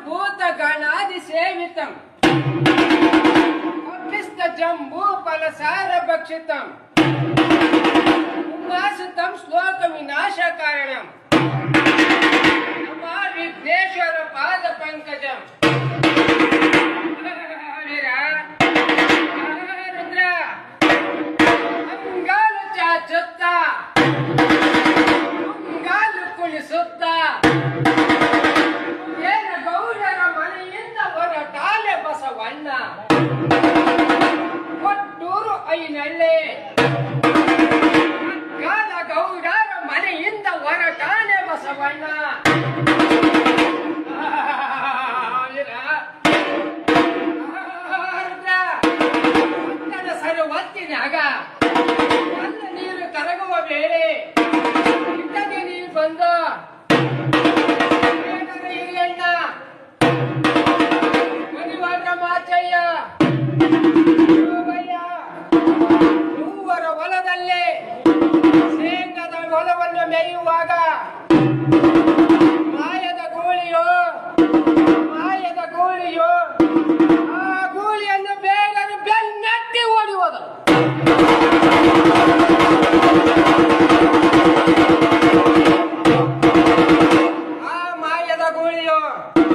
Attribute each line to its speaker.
Speaker 1: भूतगणादिसेवितम् अभ्यस्तजम्बूफलसारभक्षितम् उमासुतं श्लोकविनाशकारणम् विघ्नेश्वर पादपङ्कजम् रुद्र ಅಂಗಾಲು ಚಾಚುತ್ತ ಅಂಗಾಲು ಕುಣಿಸುತ್ತ ಏನ ಗೌಡರ ಮನೆಯಿಂದ ಹೊರಟಾಲೆ ಬಸವಣ್ಣ ಕೊಟ್ಟೂರು ಐನಳ್ಳಿ ಅಂಗಾಲ ಗೌಡರ ಮನೆಯಿಂದ ಹೊರಟಾನೆ ಬಸವಣ್ಣ ಸರುವತ್ತಿನಾಗ ನನ್ನ ನೀರು ಕರಗುವ ವೇಳೆ ಇಟ್ಟಗೆ ನೀರು ಬಂದು ಹಿರಿಯಣ್ಣ ಮನಿವಾರ ಮಾಚಯ್ಯ ಮೂವರ ಹೊಲದಲ್ಲಿ ಶೇಂಗದ ಹೊಲವನ್ನು ಮೇಯುವಾಗ